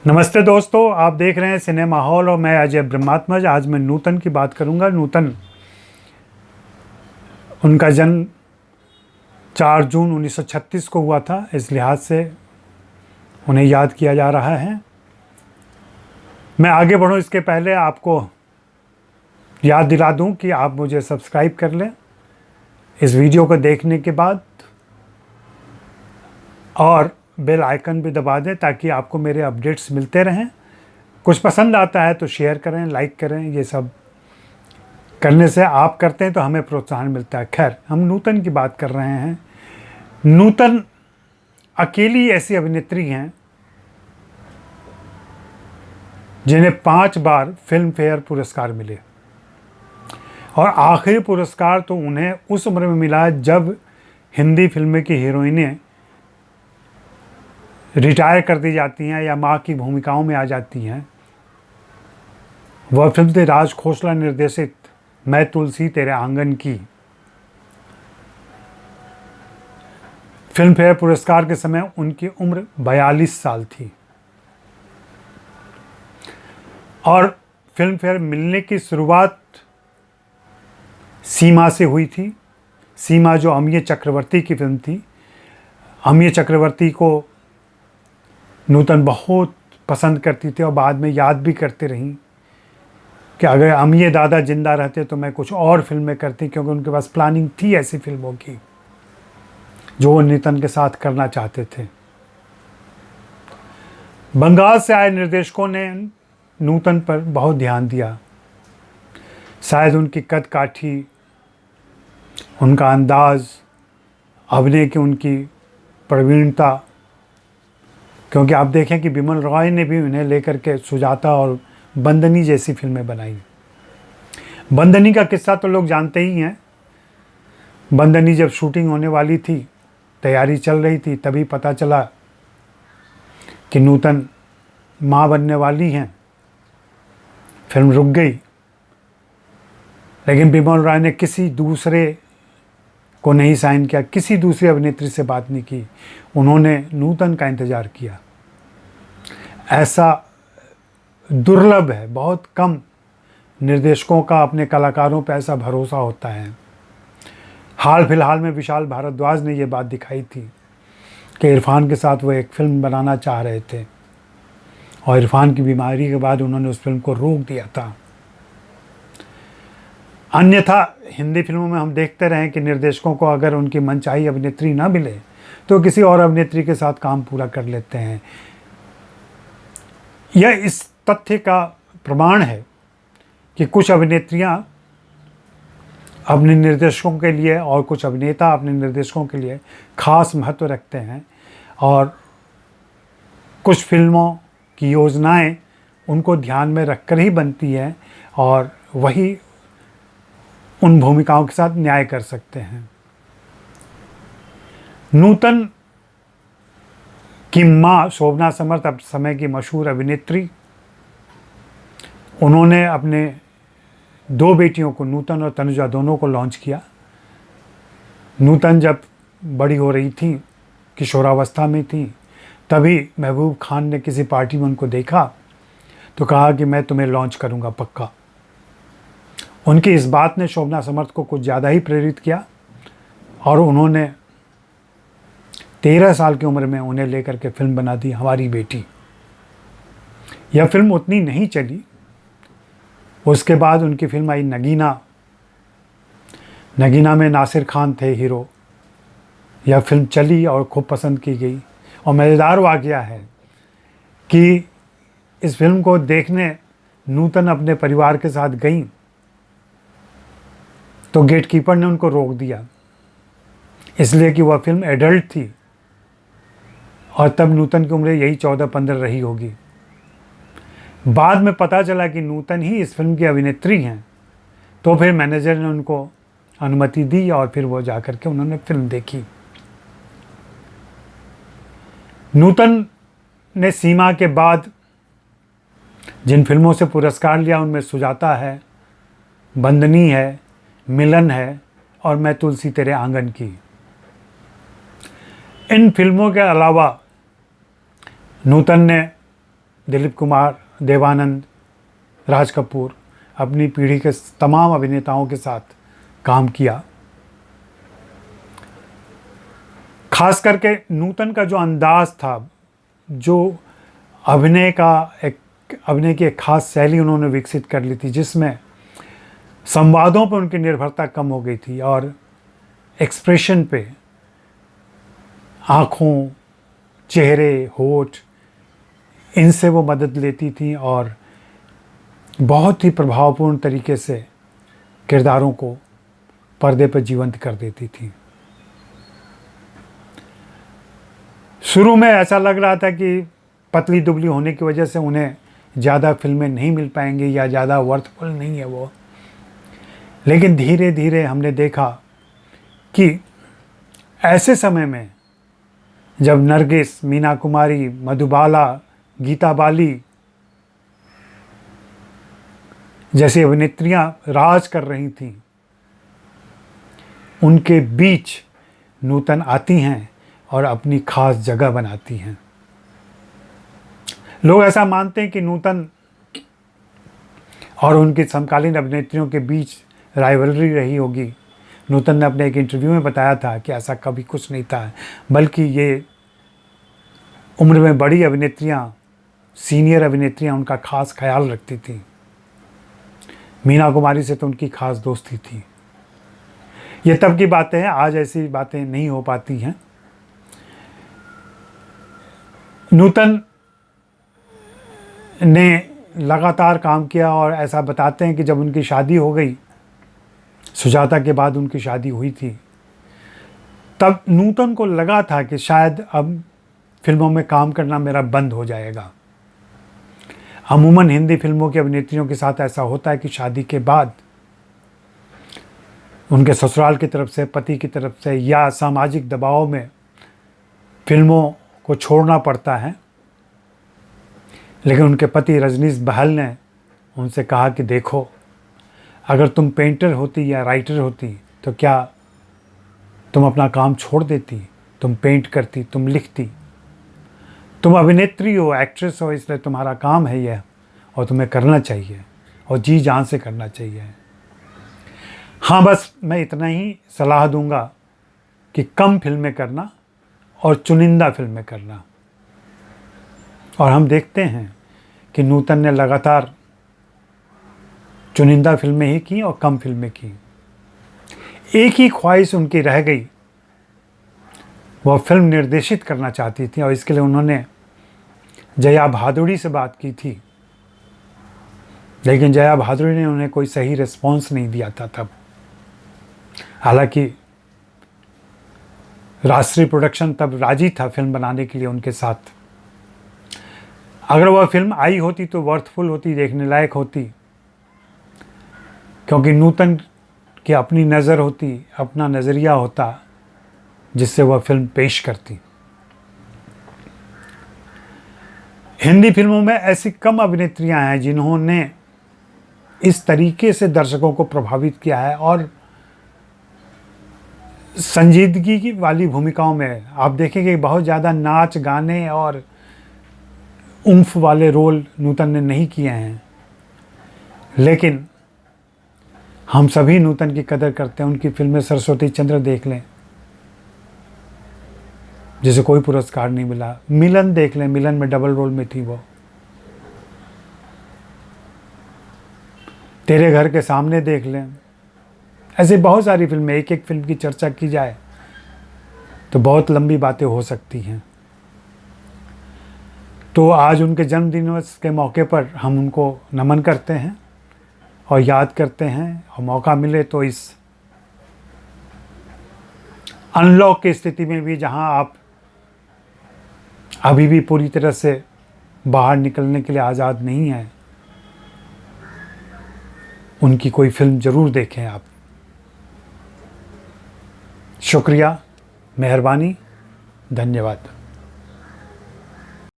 नमस्ते दोस्तों, आप देख रहे हैं सिनेमा हॉल और मैं अजय ब्रह्मात्मज। आज मैं नूतन की बात करूंगा। नूतन, उनका जन्म 4 जून 1936 को हुआ था, इस लिहाज से उन्हें याद किया जा रहा है। मैं आगे बढ़ूं इसके पहले आपको याद दिला दूं कि आप मुझे सब्सक्राइब कर लें इस वीडियो को देखने के बाद, और बेल आइकन भी दबा दें ताकि आपको मेरे अपडेट्स मिलते रहें। कुछ पसंद आता है तो शेयर करें, लाइक करें। ये सब करने से, आप करते हैं तो हमें प्रोत्साहन मिलता है। खैर, हम नूतन की बात कर रहे हैं। नूतन अकेली ऐसी अभिनेत्री हैं जिन्हें 5 बार फिल्म फेयर पुरस्कार मिले, और आखिरी पुरस्कार तो उन्हें उस उम्र में मिला जब हिंदी फिल्म की हीरोइनें रिटायर कर दी जाती हैं या माँ की भूमिकाओं में आ जाती हैं। वह फिल्म थी राज खोसला निर्देशित मैं तुलसी तेरे आंगन की। फिल्म फेयर पुरस्कार के समय उनकी उम्र 42 साल थी, और फिल्म फेयर मिलने की शुरुआत सीमा से हुई थी। सीमा जो अमिय चक्रवर्ती की फिल्म थी। अमिय चक्रवर्ती को नूतन बहुत पसंद करती थी और बाद में याद भी करते रहीं कि अगर अमिय दादा जिंदा रहते तो मैं कुछ और फिल्में करती, क्योंकि उनके पास प्लानिंग थी ऐसी फिल्मों की जो वो नूतन के साथ करना चाहते थे। बंगाल से आए निर्देशकों ने नूतन पर बहुत ध्यान दिया। शायद उनकी कद काठी, उनका अंदाज, अभिनय की उनकी प्रवीणता, क्योंकि आप देखें कि बिमल रॉय ने भी उन्हें लेकर के सुजाता और बंदनी जैसी फिल्में बनाई। बंदनी का किस्सा तो लोग जानते ही हैं। बंदनी जब शूटिंग होने वाली थी, तैयारी चल रही थी, तभी पता चला कि नूतन माँ बनने वाली हैं। फिल्म रुक गई, लेकिन बिमल रॉय ने किसी दूसरे को नहीं साइन किया, किसी दूसरी अभिनेत्री से बात नहीं की। उन्होंने नूतन का इंतज़ार किया। ऐसा दुर्लभ है, बहुत कम निर्देशकों का अपने कलाकारों पर ऐसा भरोसा होता है। हाल फिलहाल में विशाल भारद्वाज ने ये बात दिखाई थी कि इरफान के साथ वो एक फिल्म बनाना चाह रहे थे, और इरफान की बीमारी के बाद उन्होंने उस फिल्म को रोक दिया था। अन्यथा हिंदी फिल्मों में हम देखते रहे कि निर्देशकों को अगर उनकी मनचाही अभिनेत्री ना मिले तो किसी और अभिनेत्री के साथ काम पूरा कर लेते हैं। यह इस तथ्य का प्रमाण है कि कुछ अभिनेत्रियां अपने निर्देशकों के लिए और कुछ अभिनेता अपने निर्देशकों के लिए खास महत्व रखते हैं, और कुछ फिल्मों की योजनाएं उनको ध्यान में रखकर ही बनती हैं, और वही उन भूमिकाओं के साथ न्याय कर सकते हैं। नूतन की मां शोभना समर्थ अब समय की मशहूर अभिनेत्री, उन्होंने अपने 2 बेटियों को, नूतन और तनुजा, दोनों को लॉन्च किया। नूतन जब बड़ी हो रही थी, किशोरावस्था में थी, तभी महबूब खान ने किसी पार्टी में उनको देखा तो कहा कि मैं तुम्हें लॉन्च करूंगा पक्का। उनकी इस बात ने शोभना समर्थ को कुछ ज़्यादा ही प्रेरित किया, और उन्होंने 13 साल की उम्र में उन्हें लेकर के फिल्म बना दी हमारी बेटी। यह फिल्म उतनी नहीं चली। उसके बाद उनकी फिल्म आई नगीना। नगीना में नासिर खान थे हीरो। यह फिल्म चली और खूब पसंद की गई, और मज़ेदार वाक़या है कि इस फिल्म को देखने नूतन अपने परिवार के साथ गईं तो गेटकीपर ने उनको रोक दिया, इसलिए कि वह फिल्म एडल्ट थी, और तब नूतन की उम्र यही 14-15 रही होगी। बाद में पता चला कि नूतन ही इस फिल्म की अभिनेत्री हैं, तो फिर मैनेजर ने उनको अनुमति दी और फिर वो जाकर के उन्होंने फिल्म देखी। नूतन ने सीमा के बाद जिन फिल्मों से पुरस्कार लिया उनमें सुजाता है, बंदनी है, मिलन है और मैं तुलसी तेरे आंगन की। इन फिल्मों के अलावा नूतन ने दिलीप कुमार, देवानंद, राज कपूर, अपनी पीढ़ी के तमाम अभिनेताओं के साथ काम किया। खास करके नूतन का जो अंदाज था, जो अभिनय की एक खास शैली उन्होंने विकसित कर ली थी, जिसमें संवादों पर उनकी निर्भरता कम हो गई थी और एक्सप्रेशन पे, आँखों, चेहरे, होठ, इनसे वो मदद लेती थी और बहुत ही प्रभावपूर्ण तरीके से किरदारों को पर्दे पर जीवंत कर देती थी। शुरू में ऐसा लग रहा था कि पतली दुबली होने की वजह से उन्हें ज़्यादा फिल्में नहीं मिल पाएंगी या ज़्यादा वर्थफुल नहीं है वो, लेकिन धीरे धीरे हमने देखा कि ऐसे समय में जब नरगिस, मीना कुमारी, मधुबाला, गीता बाली जैसी अभिनेत्रियां राज कर रही थीं, उनके बीच नूतन आती हैं और अपनी खास जगह बनाती हैं। लोग ऐसा मानते हैं कि नूतन और उनकी समकालीन अभिनेत्रियों के बीच राइवलरी रही होगी। नूतन ने अपने एक इंटरव्यू में बताया था कि ऐसा कभी कुछ नहीं था, बल्कि ये उम्र में बड़ी अभिनेत्रियां, सीनियर अभिनेत्रियां उनका खास ख्याल रखती थीं। मीना कुमारी से तो उनकी खास दोस्ती थी। ये तब की बातें हैं, आज ऐसी बातें नहीं हो पाती हैं। नूतन ने लगातार काम किया और ऐसा बताते हैं कि जब उनकी शादी हो गई, सुजाता के बाद उनकी शादी हुई थी, तब नूतन को लगा था कि शायद अब फिल्मों में काम करना मेरा बंद हो जाएगा। अमूमन हिंदी फिल्मों की अभिनेत्रियों के साथ ऐसा होता है कि शादी के बाद उनके ससुराल की तरफ से, पति की तरफ से या सामाजिक दबाव में फिल्मों को छोड़ना पड़ता है। लेकिन उनके पति रजनीश बहल ने उनसे कहा कि देखो, अगर तुम पेंटर होती या राइटर होती तो क्या तुम अपना काम छोड़ देती? तुम पेंट करती, तुम लिखती, तुम अभिनेत्री हो, एक्ट्रेस हो, इसलिए तुम्हारा काम है यह और तुम्हें करना चाहिए और जी जान से करना चाहिए। हाँ, बस मैं इतना ही सलाह दूंगा कि कम फिल्में करना और चुनिंदा फिल्में करना। और हम देखते हैं कि नूतन ने लगातार चुनिंदा फिल्में ही की और कम फिल्में की। एक ही ख्वाहिश उनकी रह गई, वह फिल्म निर्देशित करना चाहती थी और इसके लिए उन्होंने जया भादुड़ी से बात की थी, लेकिन जया भादुड़ी ने उन्हें कोई सही रिस्पॉन्स नहीं दिया था तब। हालांकि राष्ट्रीय प्रोडक्शन तब राजी था फिल्म बनाने के लिए उनके साथ। अगर वह फिल्म आई होती तो वर्थफुल होती, देखने लायक होती, क्योंकि नूतन की अपनी नज़र होती, अपना नज़रिया होता जिससे वह फिल्म पेश करती। हिंदी फिल्मों में ऐसी कम अभिनेत्रियां हैं जिन्होंने इस तरीके से दर्शकों को प्रभावित किया है और संजीदगी की वाली भूमिकाओं में आप देखेंगे बहुत ज़्यादा नाच, गाने और उम्फ वाले रोल नूतन ने नहीं किए हैं। लेकिन हम सभी नूतन की कदर करते हैं। उनकी फिल्में सरस्वती चंद्र देख लें, जिसे कोई पुरस्कार नहीं मिला। मिलन देख लें, मिलन में डबल रोल में थी वो। तेरे घर के सामने देख लें। ऐसे बहुत सारी फिल्में, एक एक फिल्म की चर्चा की जाए तो बहुत लंबी बातें हो सकती हैं। तो आज उनके जन्मदिन के मौके पर हम उनको नमन करते हैं और याद करते हैं, और मौका मिले तो इस अनलॉक की स्थिति में भी, जहां आप अभी भी पूरी तरह से बाहर निकलने के लिए आज़ाद नहीं हैं, उनकी कोई फिल्म ज़रूर देखें आप। शुक्रिया, मेहरबानी, धन्यवाद।